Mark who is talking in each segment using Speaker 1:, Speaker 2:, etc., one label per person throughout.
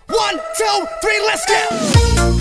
Speaker 1: One, two, three, let's go!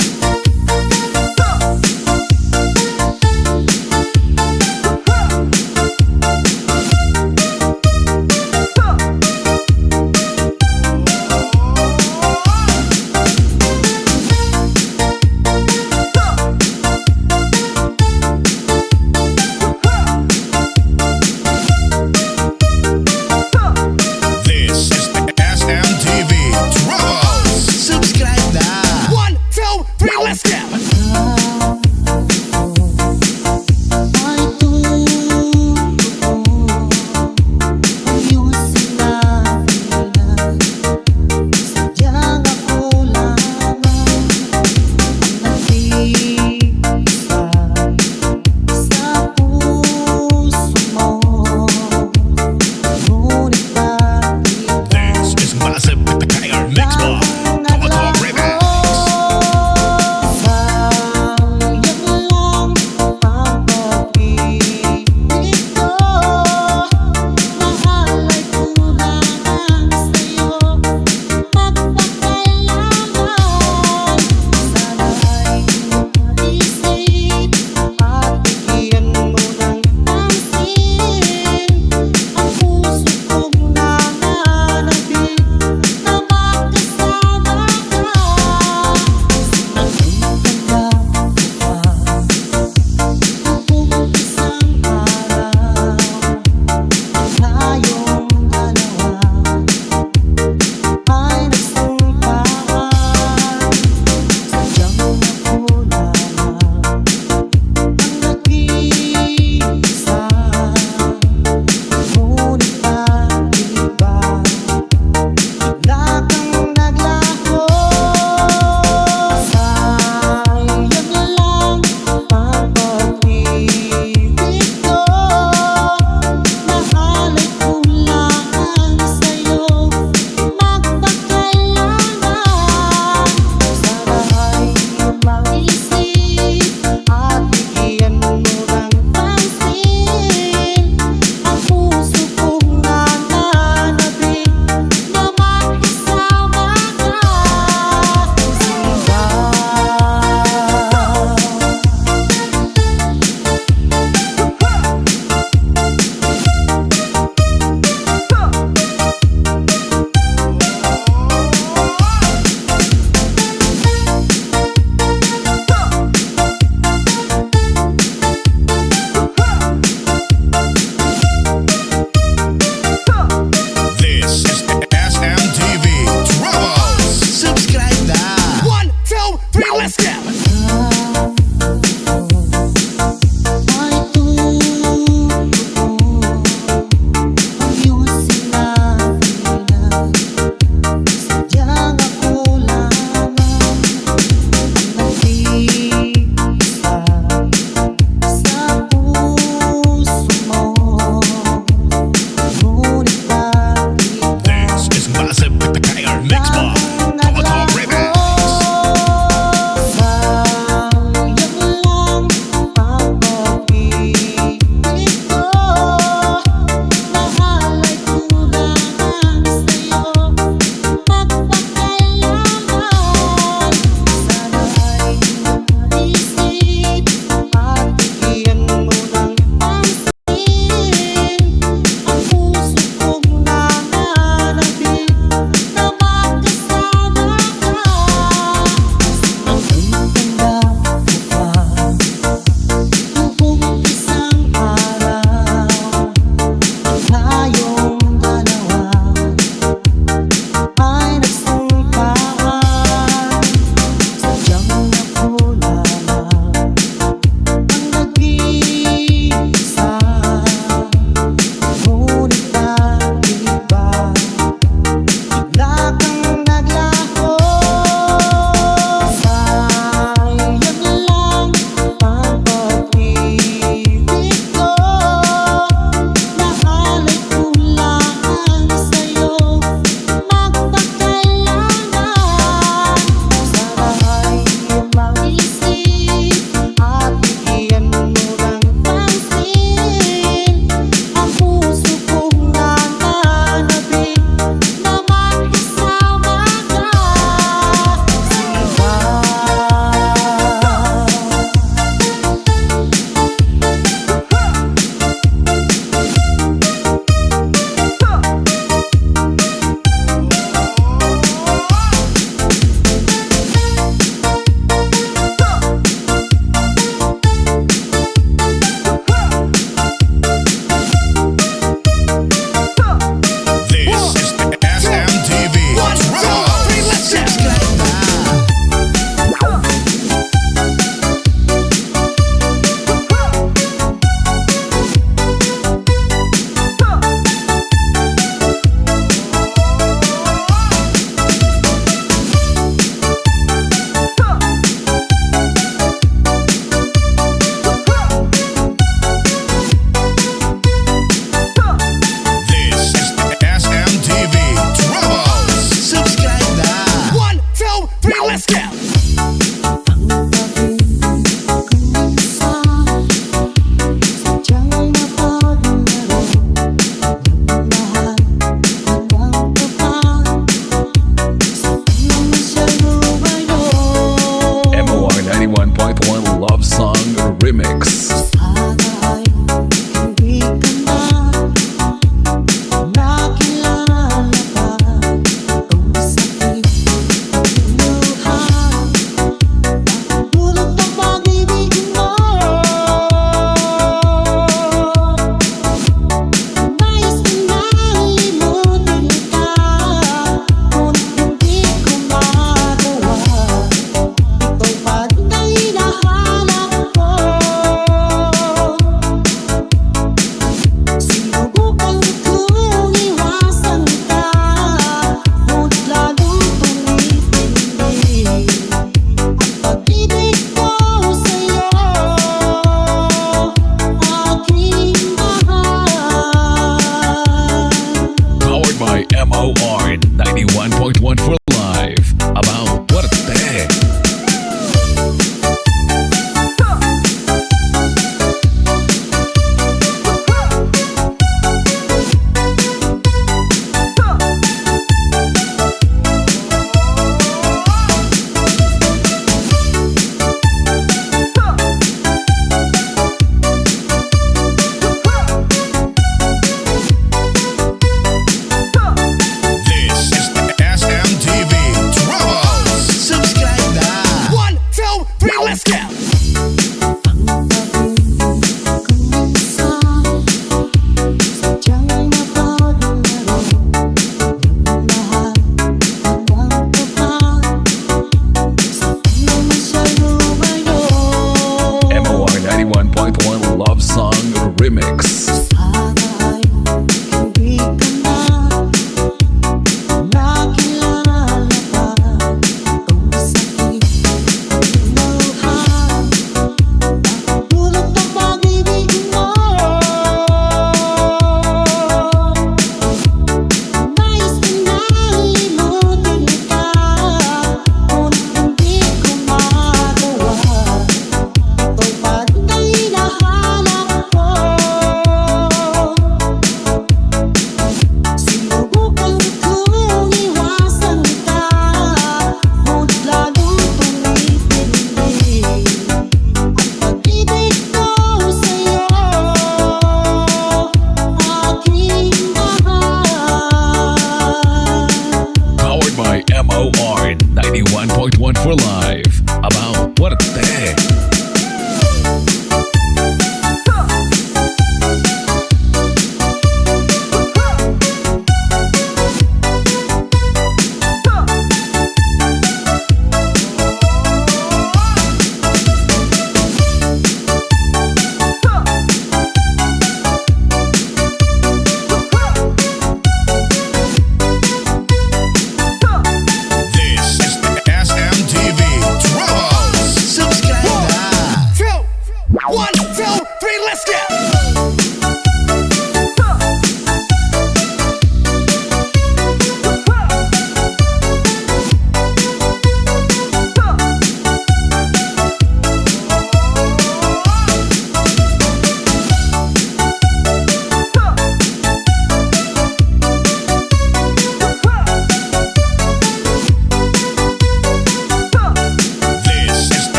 Speaker 2: WMOR 91.1 for live. About what a thing.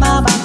Speaker 3: Mababa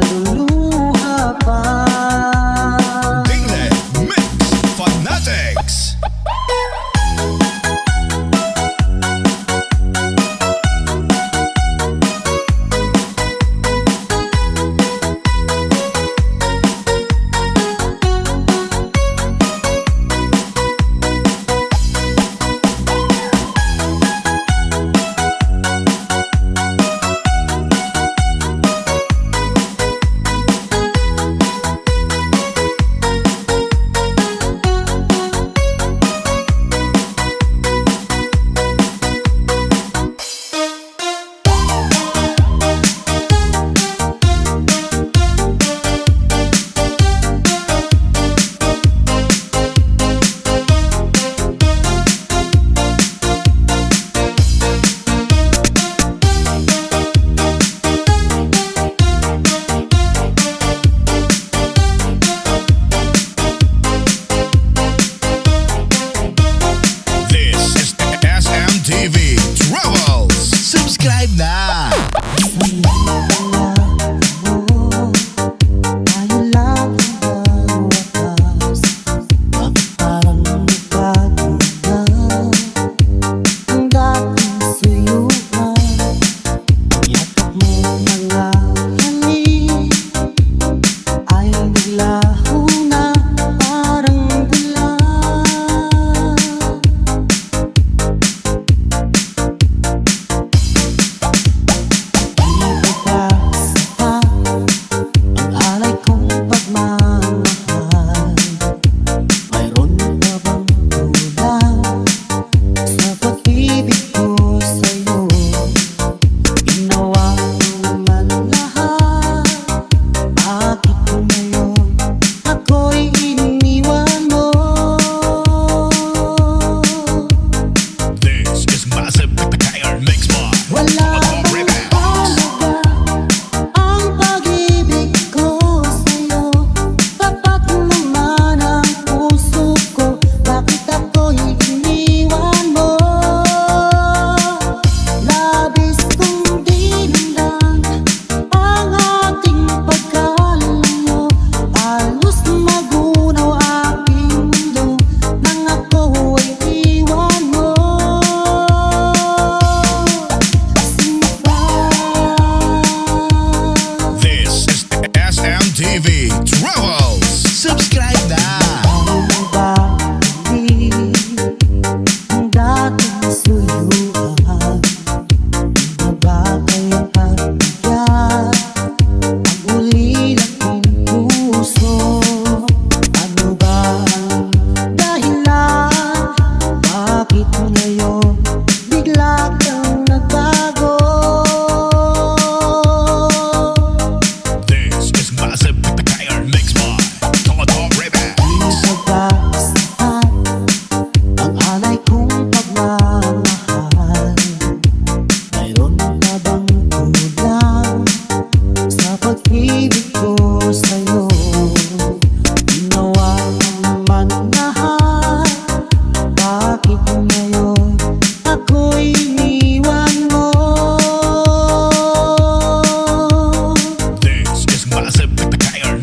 Speaker 3: maluluha pa.
Speaker 1: Dingle Mix Fanatics. Subscribe na! Subscribe na! This is Massive Tire Mix by Tagalog. This is Massive Tire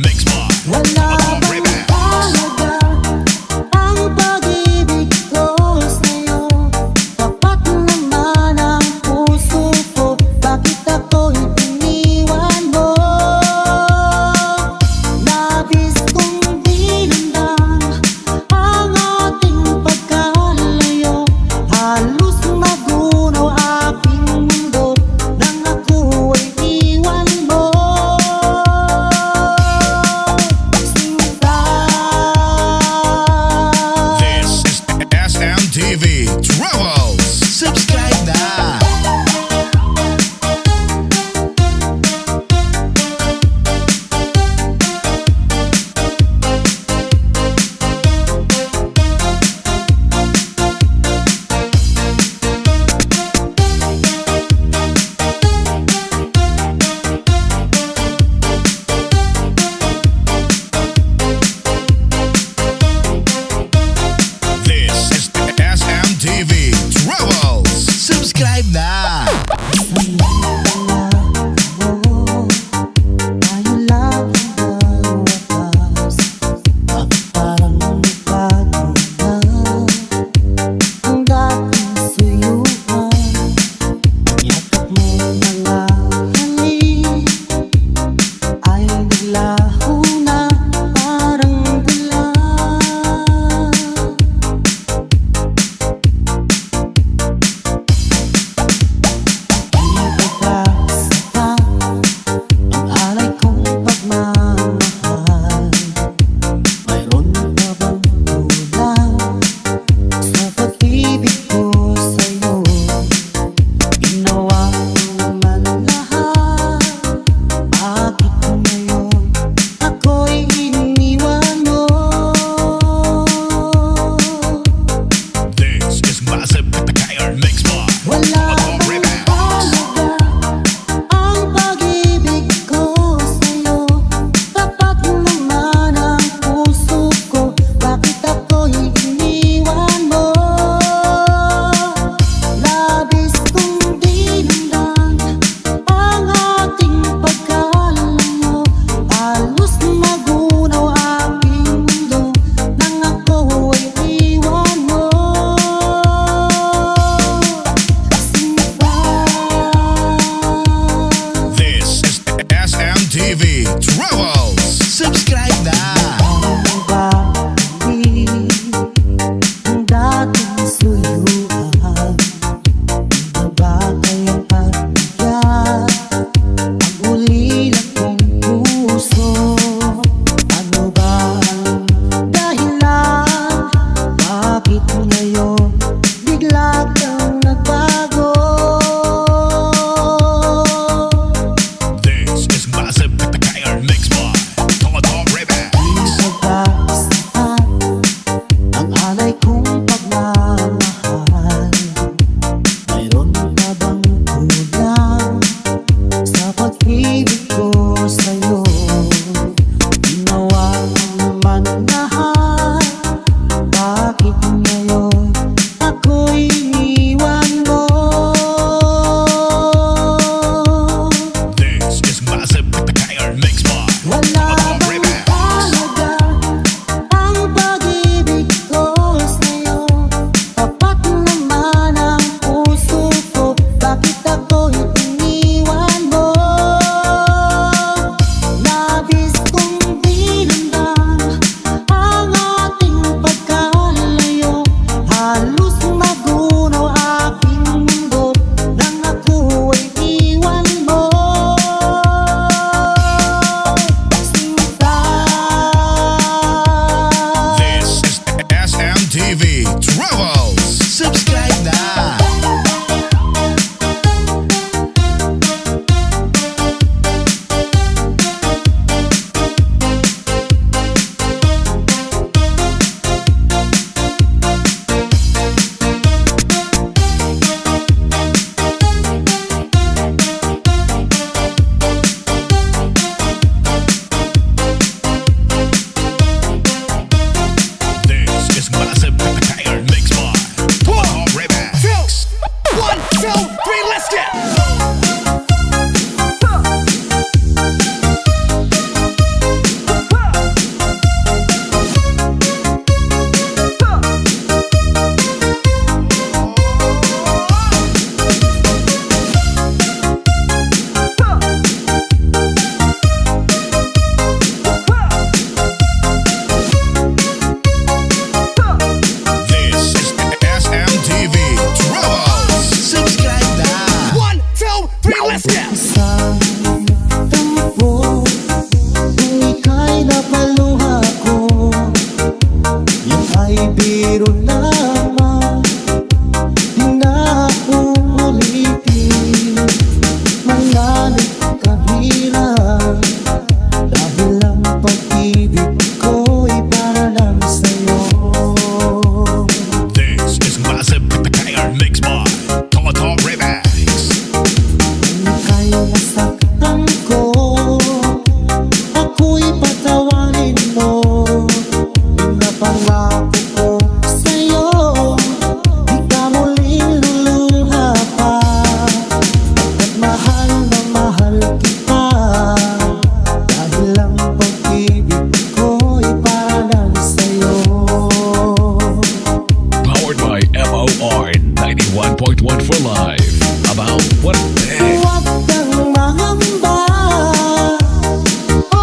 Speaker 3: Laho na parang bula. Di ba sapat ang alay kong pagmamahal? Mayroon ka bang kulang sa pag-ibig ko sa'yo? Ginawa ko naman lahat, bakit ngayon ako'y iniwan mo?
Speaker 2: This is massive with the KR Mix Bar.
Speaker 3: Wala bang halaga ang pag-ibig ko sa'yo? Tapat naman ang puso ko, bakit ako'y iniwan mo? Labis kong dinamdam ang ating pagkalayo, halos magunaw aking mundo nang ako ay iwan mo. Sinta,
Speaker 2: This is SMTV Travels. Subscribe na!
Speaker 3: ang babalik ang dating suyuan. Di ba kayang pagbigat ang ulila kong puso? Ano ba ang dahilan? Bakit ngayon bigla kang nagbago?
Speaker 2: This is massive with the KR Mix Bar. Todo Remix.
Speaker 3: Di ba sapat ang alay kong pagmamahal? Mayroon ka bang kulang sa pag-ibig ko sa'yo? Ginawa ko naman lahat, bakit ngayon ako'y iniwan mo?
Speaker 2: This is massive with the KR Mix Bar.
Speaker 3: Wala
Speaker 2: Todo
Speaker 3: bang
Speaker 2: Remix.
Speaker 3: halaga ang pag-ibig ko sa'yo? Tapat naman ang puso ko, bakit ako'y iniwan mo? Labis kong dinamdam ang ating pagkalayo, halos magunaw aking mundo nang ako ay iwan mo. Sinta,
Speaker 2: This is SMTV Travels. Subscribe na! This is massive with the KR Mix Bar. Todo Remix.
Speaker 1: 1, 2, 3, let's go!
Speaker 2: This is SMTV Travels. Subscribe na!
Speaker 1: 1, 2, 3, let's go!
Speaker 3: isang tampo, kung ika'y napaluha ko, yan ay biro lamang, di na uulitin. Manganib kabilang, dahil ang pag-ibig ko'y para lang sa'yo.
Speaker 2: This is massive with the KR Mix Bar. Todo Remix.
Speaker 3: Ika'y nasaktan ko, ako'y patawarin mo. Pinapangako ko sa'yo, di ka muling luluha pa. At mahal na mahal kita, dahil ang pag-ibig ko'y para lang sa'yo.
Speaker 2: Powered by MOR 91.1 for life. About what?
Speaker 3: Huwag kang mangamba, o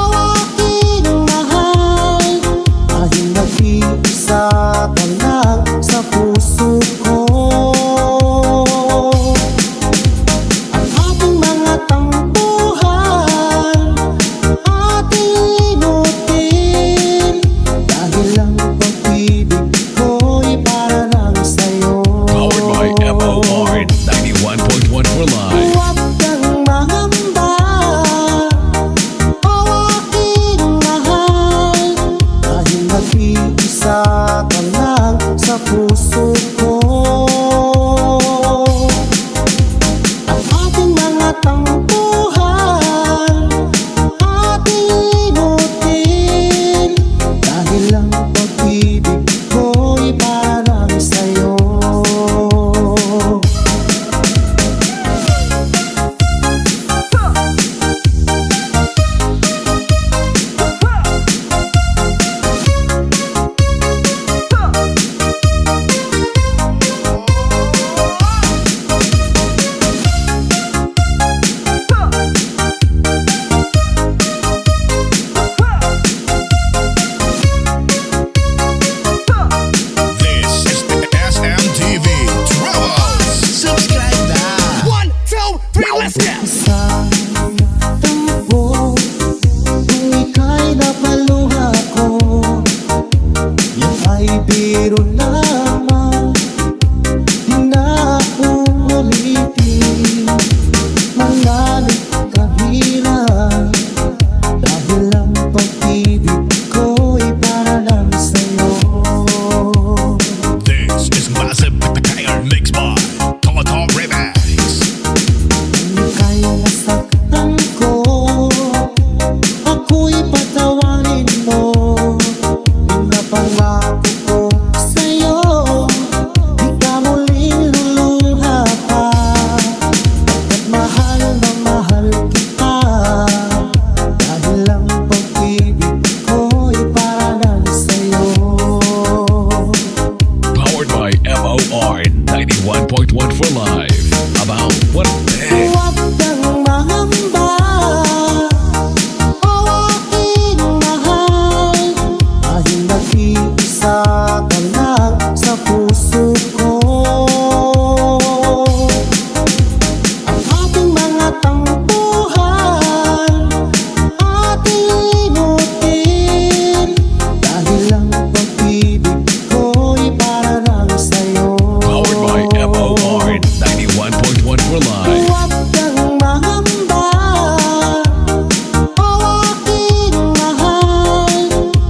Speaker 3: tawanin mo. Pinapangako ko sa'yo, di ka muling luluha pa. At mahal na mahal kita, dahil lang pag-ibig ko'y para lang sa'yo.
Speaker 2: Powered by MOR 91.1 for life. About what a day.
Speaker 3: Huwag kang mangamba, o aking mahal, dahil nag-iisa ka lang sa puso ko. Ang ating mga tampuhan, ating limutin, dahil lang pag-ibig ko'y para lang sa'yo.
Speaker 2: Powered by MOR 91.1 for life.
Speaker 3: Huwag kang mangamba, o aking mahal,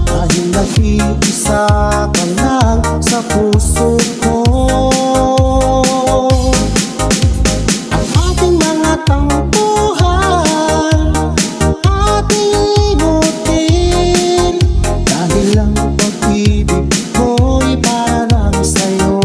Speaker 3: dahil nag-iisa ka lang sa puso ko. Ang ating mga tampuhan, ating limutin, dahil lang pag-ibig ko'y para lang sa'yo.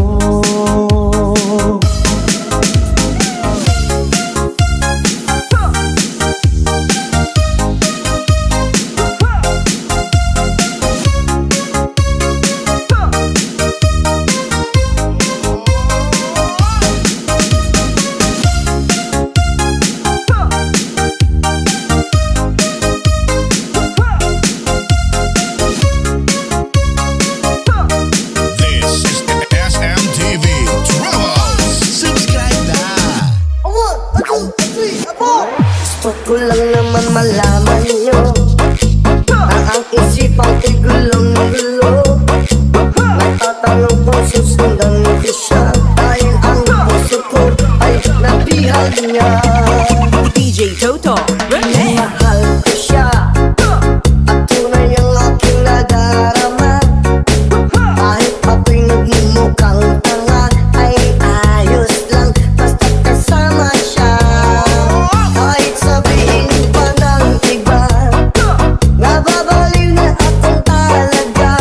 Speaker 1: This is SMTV Travels. Subscribe na.
Speaker 4: Gusto ko lang naman malaman nyo na ang isipang ko'y gulong-gulo. Natatanong kung susundan ko siya, dahil ang puso ko ay nabihag niya.
Speaker 5: DJ Toto, remix.
Speaker 4: Mahal ko siya at tunay ang aking nadarama. Kahit ako'y nagmumukhang tanga, ay ayos lang basta't kasama siya. Kahit sabihin pa ng iba, nababaliw na akong talaga.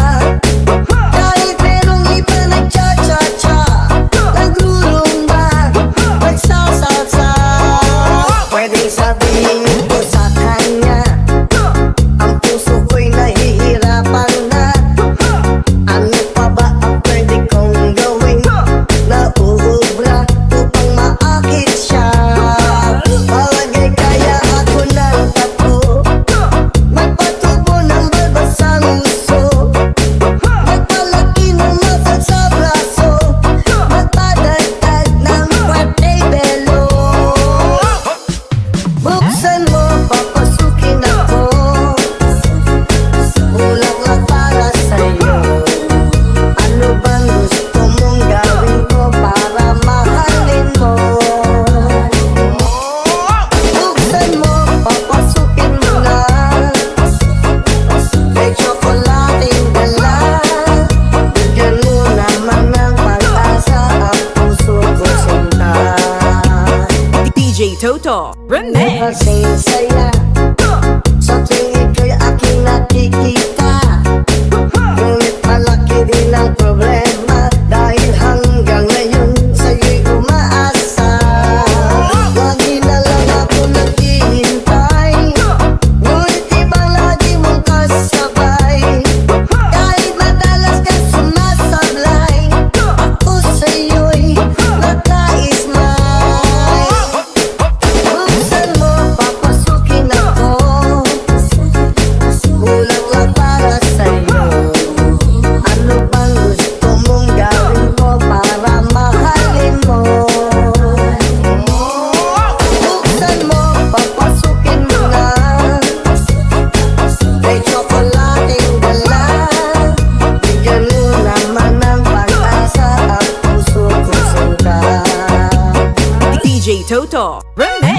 Speaker 4: Kahit merong iba nagcha-cha-cha, nagrurumba, nagsasalsa, pwedeng sabihin ko sa kanya, ang puso ko'y nahihirapan na. Ano pa ba ang pwede kong gawin na uubra upang maakit siya? Palagay kaya ako ng tapo, magpatubo ng balbasang uso, magpalaki ng masal sa braso, magpadagdag ng patay-belo. Buksan mo, papasukin ako, kulang lang para sa'yo. Ano bang gusto mong gawin ko para mahalin mo? Buksan mo, papasukin mo na, may tsokolating dala. Bigyan mo naman ng pag-asa ang puso ko sinta.
Speaker 5: DJ Toto, remix.
Speaker 4: Kasing saya sa tuwing ika'y aking nakikita, ngunit malaki din ang problema, dahil hanggang ngayon sa'yo'y umaasa. Lagi na lang ako naghihintay, ngunit ibang lagi mong kasabay. Kahit madalas kang sumasablay, ako sa'yo'y nagkaismay. Buksan mo, papasukin ako, kulang lang para sa'yo. Ano bang gusto mong gawin ko para mahalin mo? Buksan mo, papasukin mo na, may tsokolating dala. Bigyan mo naman ng pag-asa ang puso ko sinta.
Speaker 5: DJ Toto, remix.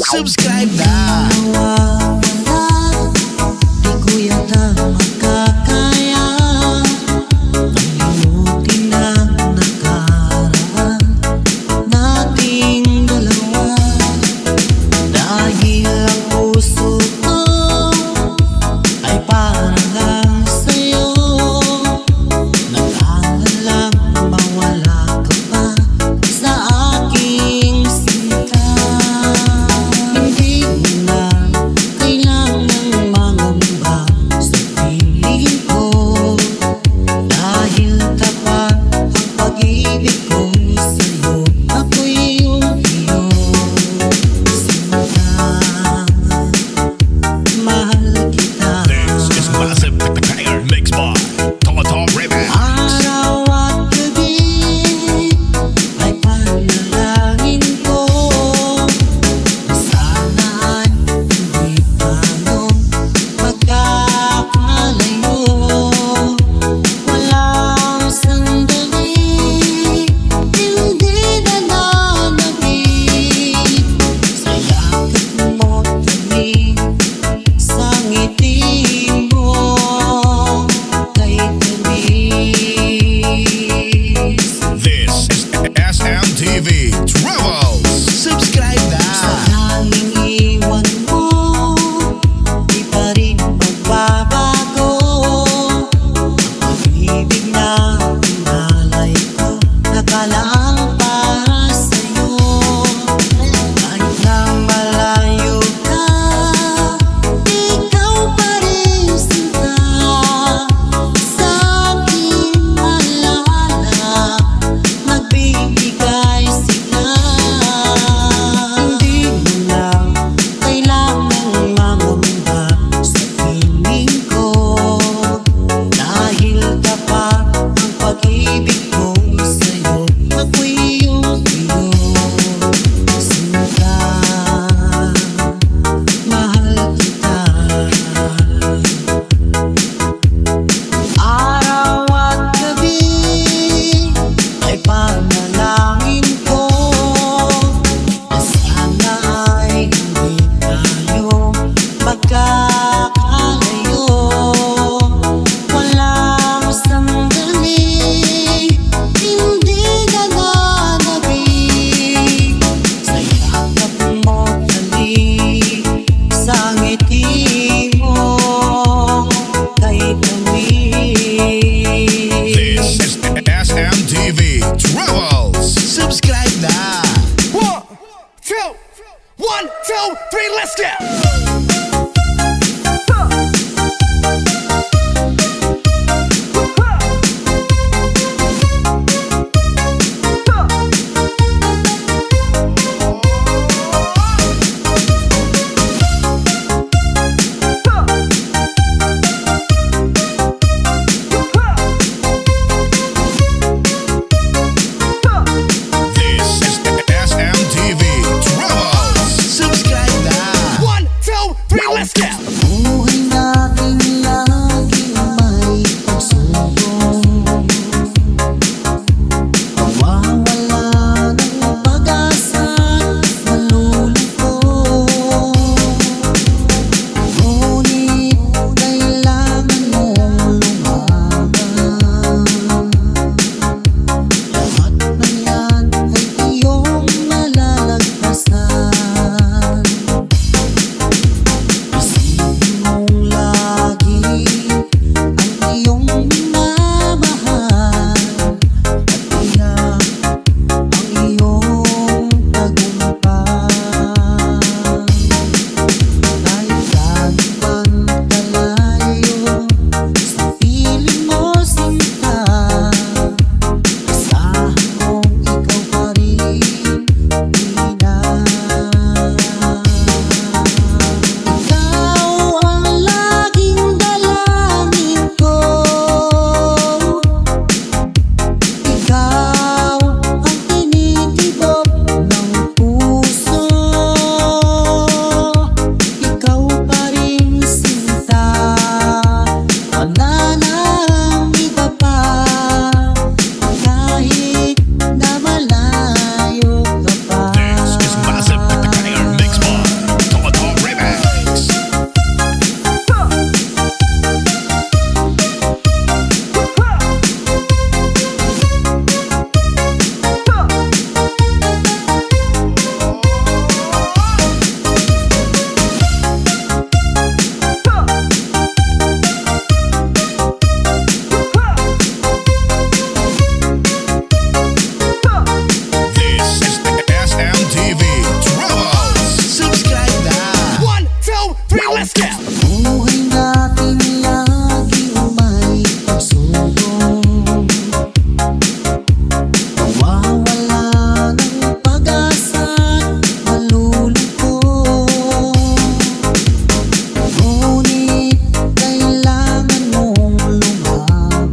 Speaker 1: Subscribe na!
Speaker 3: Nawawala, di ko yata makakaya Kalimutin ang nakaraan nating dalawa Dahil ang puso ko ay parang lang sa'yo Nag-aalalang mawala ka pa sa aking sinta Hindi mo na buhay natin laging may pagsubok. Nawawala ng pag-asa't malulungkot. Ngunit kailangan mong lumaban.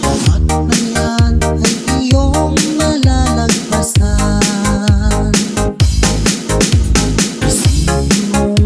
Speaker 3: Lahat na yan ay iyong malalagpasan. Isipin mong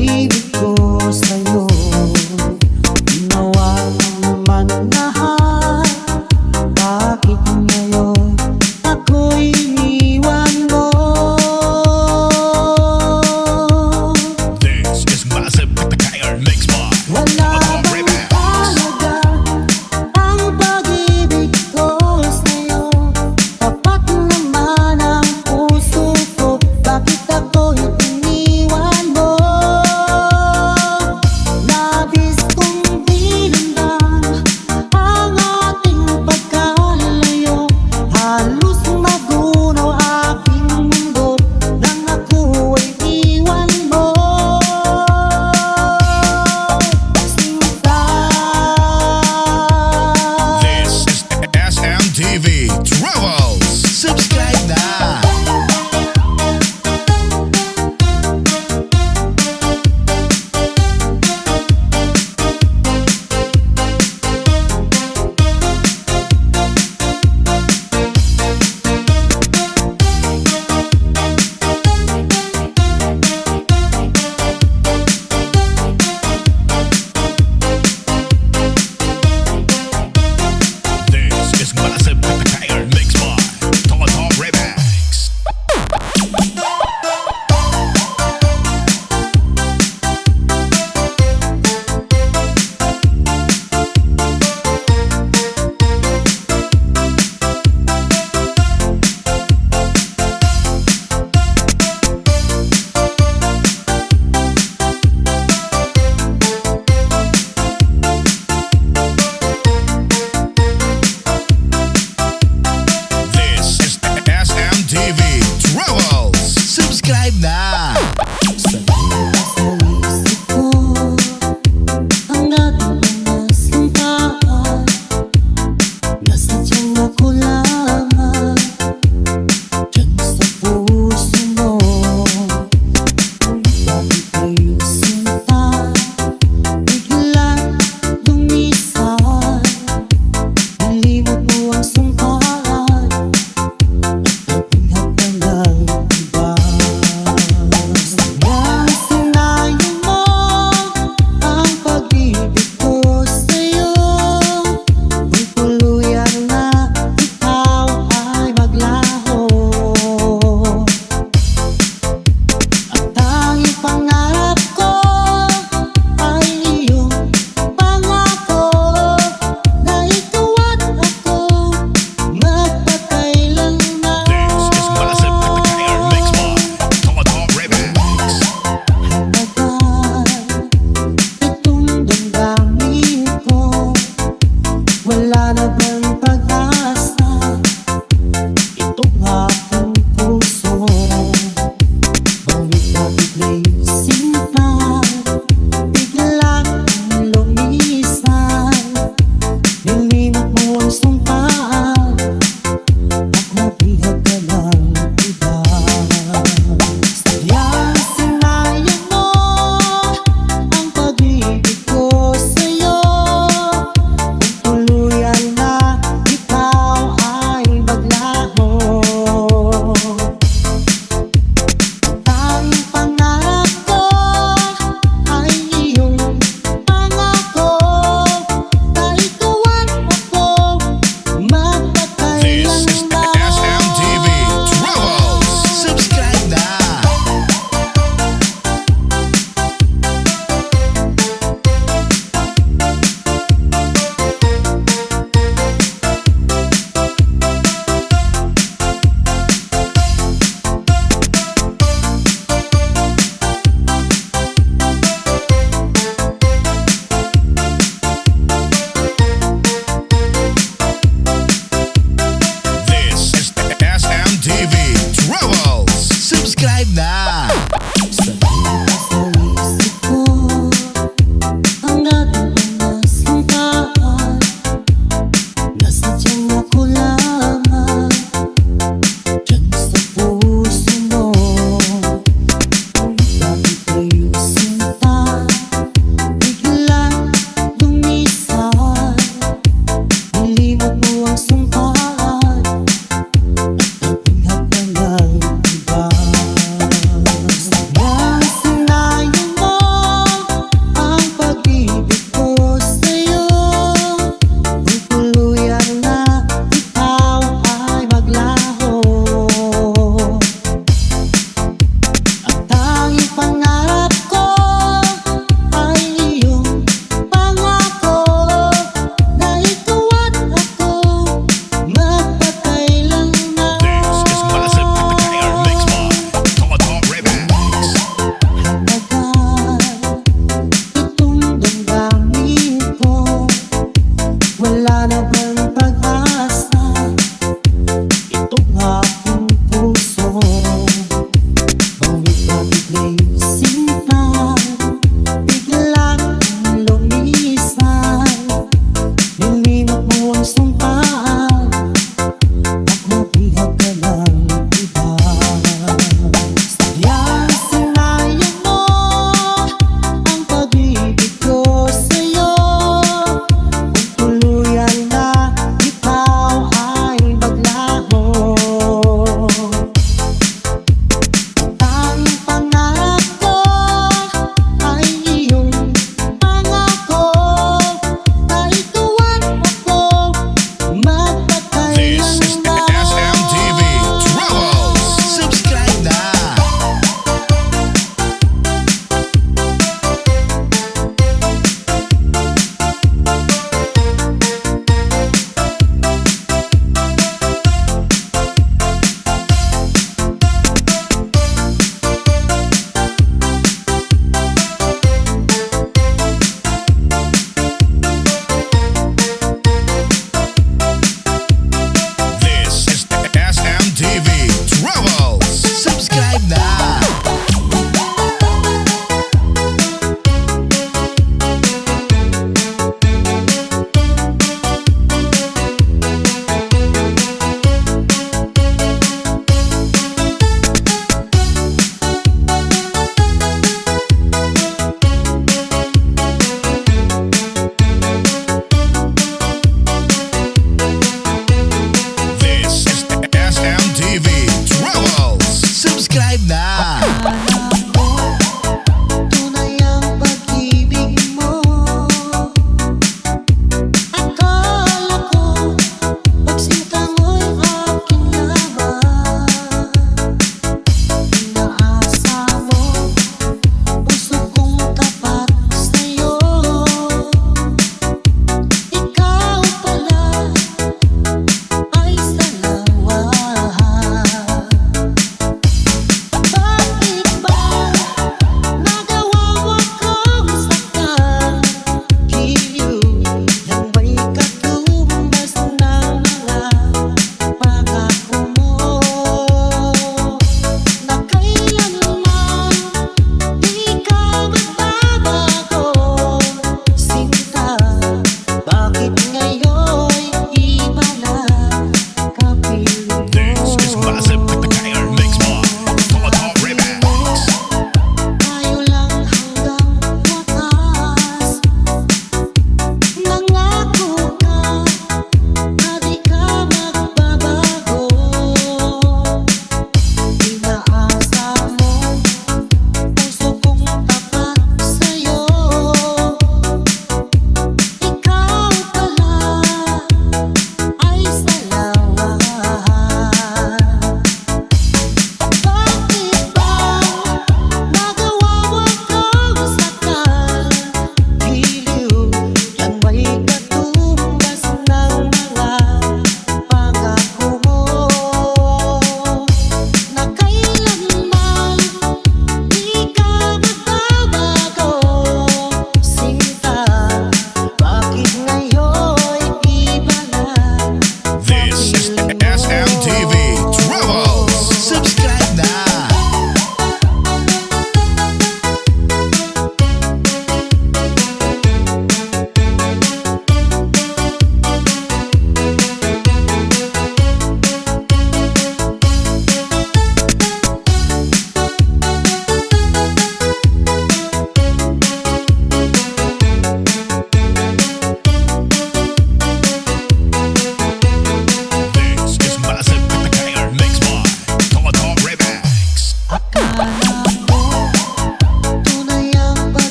Speaker 3: pag-ibig ko sa'yo. Ginawa naman lahat, bakit ngayon ako'y iniwan mo?
Speaker 2: This is Massive Kaya Mix Bar.
Speaker 3: Wala bang talaga ang pag-ibig ko sa'yo? Tapat naman ang puso ko, bakit ako'y iniwan mo? Labis kong dinamdam ang ating pagkalayo, halos magunaw aking mundo nang ako ay iwan mo. Sinta,
Speaker 2: This is SMTV Travels. Subscribe na. This is Massive Kaya Mix Bar. Total Remix. This is SMTV Travels. Subscribe na.
Speaker 3: sa isip ko ang ating mga sintaan, nasa tiyan ako lamang, dyan sa puso mo. Bakit kayo sinta, biglang lumisan, nalimot mo ang sumpaan, naghihap ka ng iba. Sayang sinayang mo ang pag-ibig ko sa'yo, kung tuluyan na ikaw ay maglaho. Ang tanging pangarap ko ay iyong pangako, na ikaw at ako magpakailan na.
Speaker 2: This is Massive Kaya Mix Bar. Total Remix.
Speaker 3: Hanggang itong damdamin ko, wala na bang pag-asa? Itong aking puso, bakit may sinta, biglang lumisan, nilimot mo ang sumpaan, at nabihag ka ng iba. Sayang sinayang mo ang pag-ibig ko sa'yo, kung tuluyan na ikaw ay maglaho. Tanging pangarap ko ay iyong pangako, na ikaw at ako magpakailan
Speaker 2: This is
Speaker 3: na.
Speaker 2: SMTV Travels. Subscribe na. This is SMTV Travels. Subscribe na.
Speaker 3: Sa isip ko ang ating mga sintaan, nasa tiyan ako lamang, dyan sa puso mo. Bakit kayo sinta, biglang lumisan, nilimot mo ang sumpaan, naghihap ka ng iba. Sayang sinayang mo